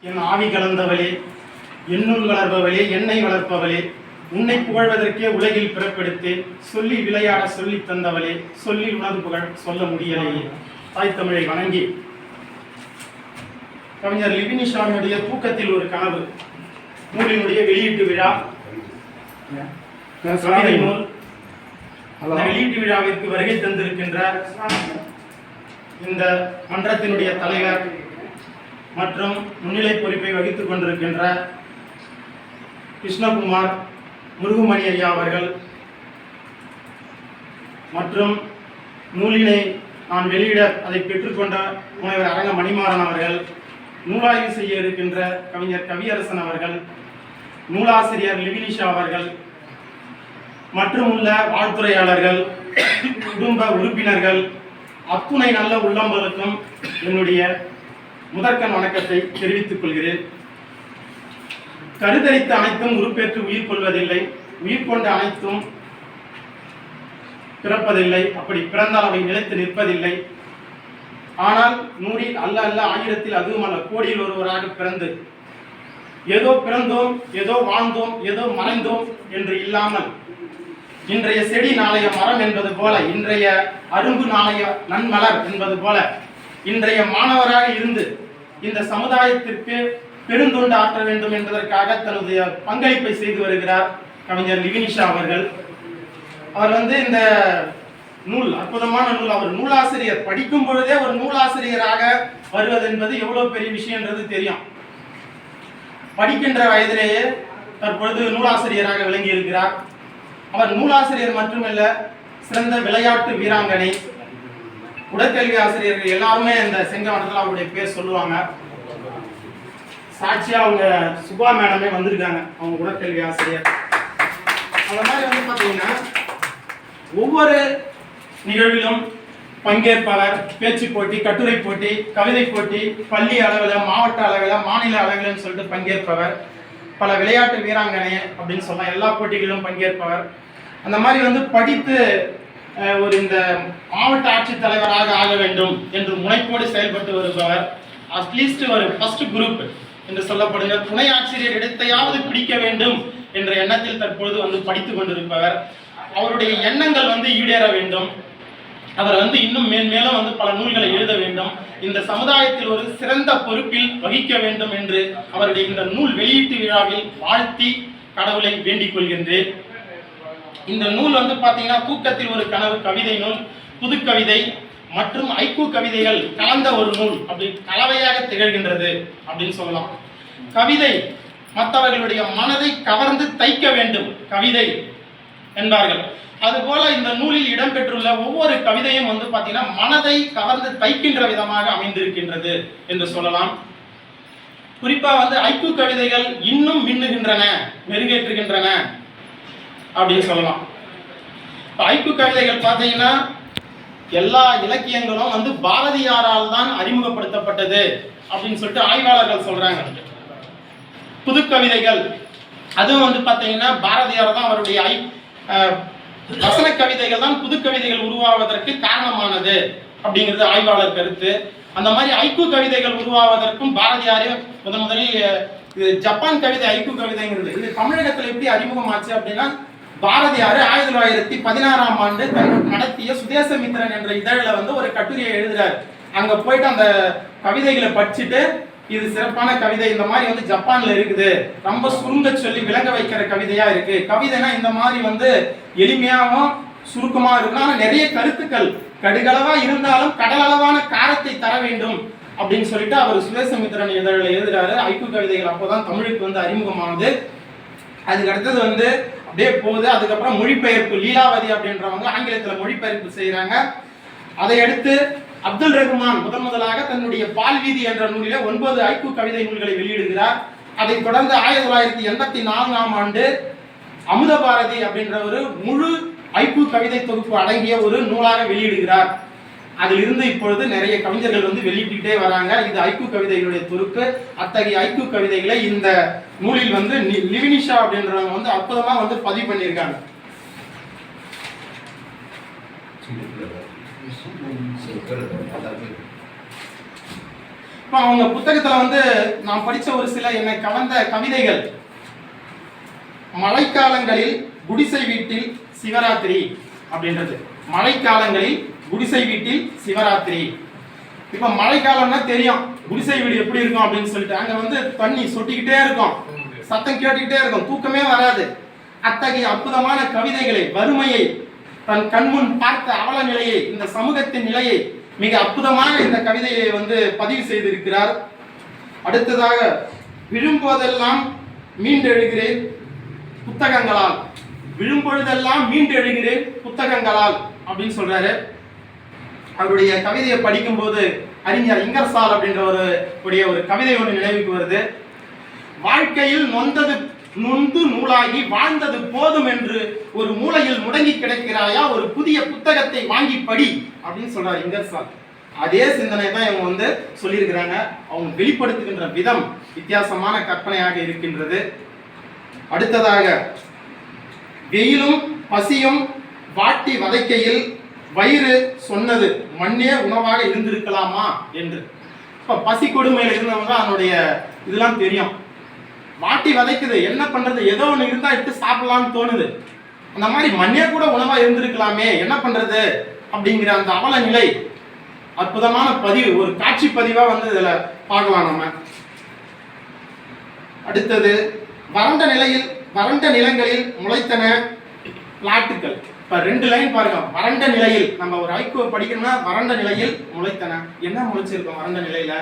என் ஆவி கலந்தவளே, என்னுள் வளர்பவளே, என்னை வளர்ப்பவளே, உன்னை புகழ்வதற்கே உலகில் பிறப்பெடுத்தேன். சொல்லி விளையாட சொல்லி தந்தவளே, சொல்லி உனது புகழ் சொல்ல முடியலையே. தாய் தமிழை வணங்கி கவிஞர் லிவினிஷாவினுடைய தூக்கத்தில் ஒரு கனவு நூலினுடைய வெளியீட்டு விழா, கவிதை நூல். வெளியீட்டு விழாவிற்கு வருகை தந்திருக்கின்ற இந்த மன்றத்தினுடைய தலைவர் மற்றும் முன்னிலை பொறுப்பை வகித்துக் கொண்டிருக்கின்ற கிருஷ்ணகுமார் முருகுமணி ஐயா அவர்கள் மற்றும் நூலினை நான் வெளியிட அதை பெற்றுக்கொண்ட முனைவர் அரங்க மணிமாறன் அவர்கள், நூலாய்வு செய்ய இருக்கின்ற கவிஞர் கவியரசன் அவர்கள், நூலாசிரியர் லிவினிஷா அவர்கள் மற்றும் உள்ள வாழ்த்துறையாளர்கள், குடும்ப உறுப்பினர்கள், அத்துணை நல்ல உள்ளங்களுக்கும் என்னுடைய முதற்கண் வணக்கத்தை தெரிவித்துக் கொள்கிறேன். கருதரித்த அனைத்தும் உருப்பேற்று உயிர் கொள்வதில்லை, உயிர் கொண்ட அனைத்தும் பிறப்பதில்லை, அப்படி பிறந்தால் அவை நிலைத்து நிற்பதில்லை. ஆனால் நூறில் அல்ல அல்ல ஆயிரத்தில் அதுவும் அல்ல கோடியில் ஒருவராக பிறந்து ஏதோ பிறந்தோம், ஏதோ வாழ்ந்தோம், ஏதோ மறைந்தோம் என்று இல்லாமல் இன்றைய செடி நாளைய மரம் என்பது போல, இன்றைய அரும்பு நாளைய நன்மலர் என்பது போல, இன்றைய மாணவராக இருந்து இந்த சமுதாயத்திற்கு பெருந்தொண்டு ஆற்ற வேண்டும் என்பதற்காக தன்னுடைய பங்களிப்பை செய்து வருகிறார் கவிஞர் லிவினிஷா அவர்கள். அவர் இந்த நூல் அற்புதமான நூல். அவர் நூலாசிரியர், படிக்கும் பொழுதே ஒரு நூலாசிரியராக வருவது என்பது எவ்வளவு பெரிய விஷயம்ன்றது தெரியும். படிக்கின்ற வயதிலேயே தற்பொழுது நூலாசிரியராக விளங்கி இருக்கிறார். அவர் நூலாசிரியர் மட்டுமல்ல, சிறந்த விளையாட்டு வீராங்கனை. உடற்கல்வி ஆசிரியர்கள் எல்லாருமே இந்த செங்கமட்டத்தில் அவருடைய பேர் சொல்லுவாங்க. சாட்சியா அவங்க சுபா மேடமே வந்திருக்காங்க, அவங்க உடற்கல்வி ஆசிரியர். அந்த மாதிரி பார்த்தீங்கன்னா ஒவ்வொரு நிகழ்விலும் பங்கேற்பவர், பேச்சு போட்டி, கட்டுரை போட்டி, கவிதை போட்டி, பள்ளி அளவில், மாவட்ட அளவில், மாநில அளவில்னு சொல்லிட்டு பங்கேற்பவர், பல விளையாட்டு வீராங்கனை அப்படின்னு சொல்லலாம், எல்லா போட்டிகளிலும் பங்கேற்பவர். அந்த மாதிரி படித்து ஒரு இந்த மாவட்ட ஆட்சித்தலைவராக ஆக வேண்டும் என்று முனைப்போடு செயல்பட்டு வருபவர். அட்லீஸ்ட் ஒரு ஃபர்ஸ்ட் குரூப் என்று சொல்லப்படுகிற துணை ஆட்சியர் இடத்தையாவது பிடிக்க வேண்டும் என்ற எண்ணத்தில் தற்பொழுது படித்துக் கொண்டிருப்பவர். அவருடைய எண்ணங்கள் ஈடேற வேண்டும். அவர் இன்னும் மேன்மேலும் பல நூல்களை எழுத வேண்டும், இந்த சமுதாயத்தில் ஒரு சிறந்த பொறுப்பில் வகிக்க வேண்டும் என்று அவருடைய இந்த நூல் வெளியீட்டு விழாவில் வாழ்த்தி கடவுளை வேண்டிக் கொள்கின்றேன். இந்த நூல் பார்த்தீங்கன்னா தூக்கத்தில் ஒரு கனவு கவிதை நூல், புது கவிதை மற்றும் ஐக்கூ கவிதைகள் கலந்த ஒரு நூல், அப்படி கலவையாக திகழ்கின்றது அப்படின்னு சொல்லலாம். கவிதை மற்றவர்களுடைய மனதை கவர்ந்து தைக்க வேண்டும் கவிதை என்பார்கள். அதுபோல இந்த நூலில் இடம்பெற்றுள்ள ஒவ்வொரு கவிதையும் பார்த்தீங்கன்னா மனதை கவர்ந்து தைக்கின்ற விதமாக அமைந்திருக்கின்றது என்று சொல்லலாம். குறிப்பா ஐக்கூ கவிதைகள் இன்னும் மின்னுகின்றன, மெருகேற்றுகின்றன அப்படின்னு சொல்லலாம். ஐக்கூ கவிதைகள் பார்த்தீங்கன்னா எல்லா இலக்கியங்களும் பாரதியாரால் தான் அறிமுகப்படுத்தப்பட்டது அப்படின்னு சொல்லிட்டு ஆய்வாளர்கள் சொல்றாங்க. புது கவிதைகள் அதுவும் பார்த்தீங்கன்னா பாரதியார் தான், அவருடைய வசன கவிதைகள் தான் புது கவிதைகள் உருவாவதற்கு காரணமானது அப்படிங்கிறது ஆய்வாளர் கருத்து. அந்த மாதிரி ஐக்கூ கவிதைகள் உருவாவதற்கும் பாரதியாரே முதலில் ஜப்பான் கவிதை ஐக்கூ கவிதைங்கிறது இது தமிழகத்தில் எப்படி அறிமுகமாச்சு அப்படின்னா, பாரதியார் 1916ஆம் ஆண்டு நடத்திய சுதேசமித்திரன் என்ற இதழில் ஒரு கட்டுரையை எழுதுறாரு. அங்க போயிட்டு அந்த கவிதைகளை படிச்சுட்டு, இது சிறப்பான கவிதை, இந்த மாதிரி ஜப்பான்ல இருக்குது, ரொம்ப சுருங்க சொல்லி விளங்க வைக்கிற கவிதையா இருக்கு. கவிதைனா இந்த மாதிரி எளிமையாகவும் சுருக்கமா இருக்கும், ஆனா நிறைய கருத்துக்கள் கடுகளவா இருந்தாலும் கடலளவான காரத்தை தர வேண்டும் அப்படின்னு சொல்லிட்டு அவர் சுதேசமித்திரன் இதழில் எழுதுறாரு. ஐக்கூ கவிதைகள் அப்போதான் தமிழுக்கு அறிமுகமானது. அதுக்கு அடுத்தது அப்படியே போகுது. அதுக்கப்புறம் மொழிபெயர்ப்பு, லீலாவதி அப்படின்றவங்க ஆங்கிலத்தில் மொழிபெயர்ப்பு செய்யறாங்க. அதை அடுத்து அப்துல் ரஹ்மான் முதலாக தன்னுடைய பால்வீதி என்ற நூலில 9 ஐக்கூ கவிதை நூல்களை வெளியிடுகிறார். அதை தொடர்ந்து 1984ஆம் ஆண்டு அமுத பாரதி அப்படின்ற ஒரு முழு ஐக்கூ கவிதை தொகுப்பு அடங்கிய ஒரு நூலாக வெளியிடுகிறார். அதிலிருந்து இப்பொழுது நிறைய கவிஞர்கள் வெளியிட்டுக்கிட்டே வராங்க. இது ஐக்கூ கவிதைகளுடைய தொகுப்பு. அத்தகைய ஐக்கூ கவிதைகளை இந்த நூலில் லிவினிஷா அப்படின்றவங்க அற்புதமா பதிவு பண்ணியிருக்காங்க. இப்போ அவங்க புத்தகத்துல வந்து நான் படிச்ச ஒரு சில என்னை கவர்ந்த கவிதைகள். மழைக்காலங்களில் குடிசை வீட்டில் சிவராத்திரி அப்படின்றது. மழைக்காலங்களில் குடிசை வீட்டில் சிவராத்திரி. இப்ப மழைக்காலம்னா தெரியும் குடிசை வீடு எப்படி இருக்கும் அப்படின்னு சொல்லிட்டு. அங்க வந்து தண்ணி சொட்டிக்கிட்டே இருக்கும், சத்தம் கேட்டுக்கிட்டே இருக்கும், தூக்கமே வராது. அத்தகைய அற்புதமான கவிதைகளை, வறுமையை, தன் கண்முன் பார்த்த அவல நிலையை, இந்த சமூகத்தின் நிலையை மிக அற்புதமாக இந்த கவிதையை வந்து பதிவு செய்திருக்கிறார். அடுத்ததாக, விழும்போதெல்லாம் மீண்டெழுகிறேன் புத்தகங்களால். விழும்பொழுதெல்லாம் மீண்டெழுகிறேன் புத்தகங்களால் அப்படின்னு சொல்றாரு. அவருடைய கவிதையை படிக்கும் போது அறிஞர் இங்கர்சால் அப்படின்ற ஒரு கவிதை ஒன்று நினைவுக்கு வருது. வாழ்க்கையில் நொந்து நூலாகி வாழ்ந்தது போதும் என்று ஒரு மூலையில் முடங்கி கிடக்கிறாயா, ஒரு புதிய புத்தகத்தை வாங்கி படி அப்படின்னு சொல்றாரு இங்கர்சால். அதே சிந்தனை தான் இவங்க வந்து சொல்லியிருக்கிறாங்க. அவங்க வெளிப்படுத்துகின்ற விதம் வித்தியாசமான கற்பனையாக இருக்கின்றது. அடுத்ததாக, வெயிலும் பசியும் வாட்டி வதைக்கையில் வயிறு சொன்னது மண்ணே உணவாக இருந்திருக்கலாமா என்று. இப்ப பசி கொடுமையில இருந்தவங்க அதனுடைய இதெல்லாம் தெரியும். வாட்டி வதைக்குது, என்ன பண்றது, ஏதோ ஒண்ணு இருந்தா எடுத்து சாப்பிடலாம்னு தோணுது. அந்த மாதிரி மண்ணே கூட உணவா இருந்திருக்கலாமே, என்ன பண்றது அப்படிங்கிற அந்த அவல நிலை அற்புதமான பதிவு, ஒரு காட்சி பதிவா வந்து இதுல பார்க்கலாம் நம்ம. அடுத்தது, வறண்ட நிலங்களில் முளைத்தன பிளாட்டுகள். இப்ப 2 லைன் பாருங்க. வறண்ட நிலையில், நம்ம ஒரு ஐக்கூ படிக்கணும்னா வறண்ட நிலையில் முளைத்தன. என்ன முளைச்சிருக்கும் வறண்ட நிலையில?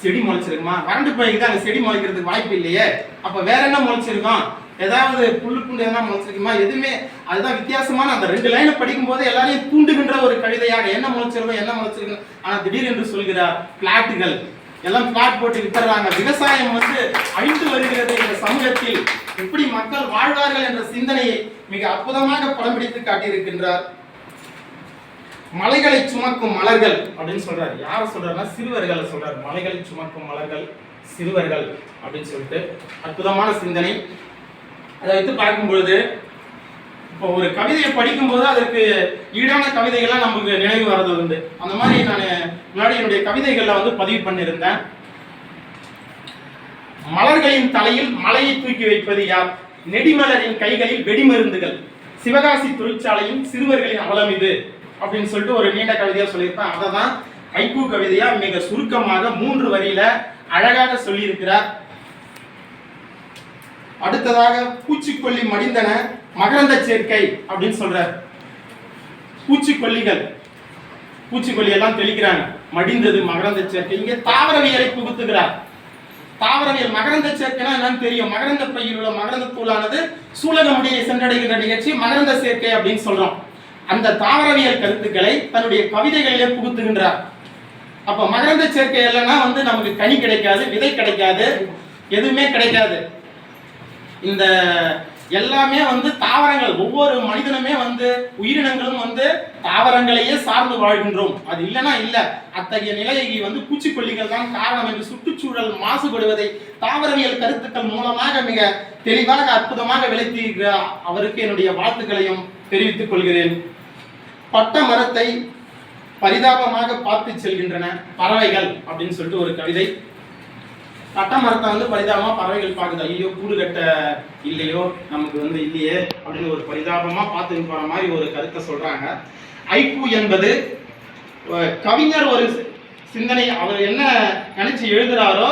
செடி முளைச்சிருக்குமா? வறண்டு போய்க்கு அங்க செடி முளைக்கிறதுக்கு வாய்ப்பு இல்லையே. அப்ப வேற என்ன முளைச்சிருக்கும்? ஏதாவது புல்லு பூண்டு எதனா முளைச்சிருக்குமா? எதுவுமே. அதுதான் வித்தியாசமான அந்த 2 லைனை படிக்கும் போது எல்லாரையும் தூண்டுகின்ற ஒரு கவிதையாக என்ன முளைச்சிருக்கும். ஆனா திடீரென்று சொல்கிறார் பிளாட்டுகள். எல்லாம் பிளாட் போட்டு விட்டுறாங்க. விவசாயம் வந்து அழிந்து வருகிறது இந்த சமூகத்தில், எப்படி மக்கள் வாழ்வார்கள் என்ற சிந்தனையை மிக அற்புதமாக படம் பிடித்து காட்டியிருக்கின்றார். மலைகளை சுமக்கும் மலர்கள் அப்படின்னு சொல்றாரு. யார சொல்றாருன்னா சிறுவர்களை சொல்றாரு. மலைகளை சுமக்கும் மலர்கள் சிறுவர்கள் அப்படின்னு சொல்லிட்டு அற்புதமான சிந்தனை. அதை வைத்து பார்க்கும் பொழுது, இப்போ ஒரு கவிதையை படிக்கும் போது அதற்கு ஈடான கவிதைகள்லாம் நமக்கு நினைவு வர்றது உண்டு. அந்த மாதிரி நான் முன்னாடி என்னுடைய கவிதைகள்ல வந்து பதிவு பண்ணியிருந்தேன். மலர்களின் தலையில் மலையை தூக்கி வைப்பது யார்? நெடிமலரின் கைகளில் வெடிமருந்துகள். சிவகாசி தொழிற்சாலையின் சிறுவர்களின் அவலம் இது அப்படின்னு சொல்லிட்டு ஒரு நீண்ட கவிதையா சொல்லியிருப்பேன். அதை தான் ஐக்கூ கவிதையா மிக சுருக்கமாக 3 வரியில அழகாக சொல்லியிருக்கிறார். அடுத்ததாக, பூச்சிக்கொல்லி மடிந்தன மகரந்த சேர்க்கை அப்படின்னு சொல்றார். பூச்சிக்கொல்லி எல்லாம் தெளிக்கிறாங்க, மடிந்தது மகரந்த சேர்க்கை. இங்கே தாவரவியலை புகுத்துகிறார். தாவரவியல் மகரந்த சேர்க்கைனா என்னன்னு தெரியும். மகரந்த பையில் உள்ள மகரந்த தூளானது சூலக முடியை சென்றடைகின்ற நிகழ்ச்சி மகரந்த சேர்க்கை அப்படின்னு சொல்றோம். அந்த தாவரவியல் கருத்துக்களை தன்னுடைய கவிதைகளிலே புகுத்துகின்றார். அப்ப மகரந்த சேர்க்கை இல்லைன்னா வந்து நமக்கு கனி கிடைக்காது, விதை கிடைக்காது, எதுவுமே கிடைக்காது. இந்த எல்லாமே வந்து தாவரங்கள், ஒவ்வொரு மனிதனுமே வந்து உயிரினங்களும் வந்து தாவரங்களையே சார்ந்து வாழ்கின்றோம். அது இல்லைன்னா இல்ல. அத்தகைய நிலையை வந்து பூச்சிக்கொல்லிகள் தான் காரணம் என்று சுற்றுச்சூழல் மாசுபடுவதை தாவரவியல் கருத்துக்கள் மூலமாக மிக தெளிவாக அற்புதமாக விளக்கி அவருக்கு என்னுடைய வாழ்த்துக்களையும் தெரிவித்துக் கொள்கிறேன். பட்ட மரத்தை பரிதாபமாக பார்த்து செல்கின்றன பறவைகள் அப்படின்னு சொல்லிட்டு ஒரு கவிதை. பட்ட மரத்தை வந்து பரிதாபமா பறவைகள் பார்க்குது. ஐயோ கூடு கட்ட இல்லையோ, நமக்கு வந்து இல்லையே அப்படின்னு ஒரு பரிதாபமா பார்த்து போற மாதிரி ஒரு கருத்தை சொல்றாங்க. ஐக்கூ என்பது கவிஞர் ஒரு சிந்தனை, அவர் என்ன நினைச்சு எழுதுறாரோ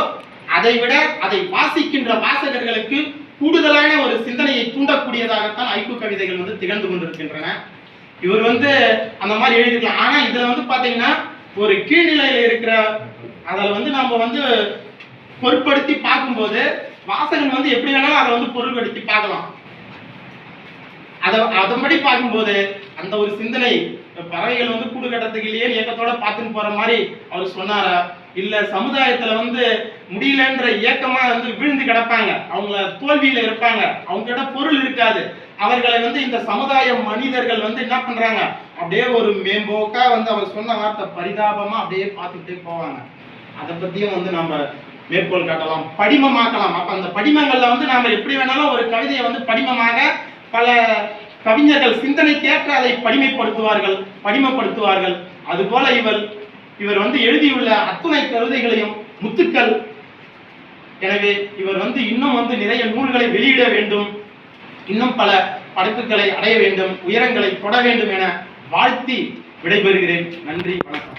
அதை விட அதை வாசிக்கின்ற வாசகர்களுக்கு கூடுதலான ஒரு சிந்தனையை தூண்டக்கூடியதாகத்தான் ஐக்கூ கவிதைகள் வந்து திகழ்ந்து கொண்டிருக்கின்றன. இவர் வந்து அந்த மாதிரி எழுதிக்கலாம். ஆனா இதுல வந்து பாத்தீங்கன்னா ஒரு கீழ்நிலையில இருக்கிற அதில் வந்து நம்ம வந்து பொருட்படுத்தி பார்க்கும்போது வாசகன் வந்து எப்படி வேணாலும் அதை வந்து பொருட்படுத்தி பார்க்கலாம். அதன்படி பார்க்கும்போது அந்த ஒரு சிந்தனை, பறவைகள் வந்து கூடு கட்டத்துக்கு இல்லையே இயக்கத்தோட பார்த்துன்னு போற மாதிரி அவர் சொன்னாரா? இல்ல சமுதாயத்துல வந்து முடியலன்ற இயக்கமா வந்து விழுந்து கிடப்பாங்க, அவங்கள தோல்வியில இருப்பாங்க, அவங்க கிட்ட பொருள் இருக்காது, அவர்களை வந்து இந்த சமுதாய மனிதர்கள் வந்து என்ன பண்றாங்க, அப்படியே ஒரு மேம்போக்கா வந்து அவர் சொன்ன வார்த்தை பரிதாபமா அப்படியே பார்த்துக்கிட்டே போவாங்க. அதை பத்தியும் வந்து நம்ம மேற்கோள் காட்டலாம், படிமமாக்கலாம். அப்ப அந்த படிமங்கள்ல வந்து நாம எப்படி வேணாலும் ஒரு கவிதையை வந்து படிமமாக பல கவிஞர்கள் சிந்தனைக்கேற்ற அதை படிமப்படுத்துவார்கள். அதுபோல இவர் வந்து எழுதியுள்ள அத்துணை கவிதைகளையும் முத்துக்கள். எனவே இவர் இன்னும் நிறைய நூல்களை வெளியிட வேண்டும், இன்னும் பல படைப்புகளை அடைய வேண்டும், உயரங்களை தொட வேண்டும் என வாழ்த்தி விடைபெறுகிறேன். நன்றி, வணக்கம்.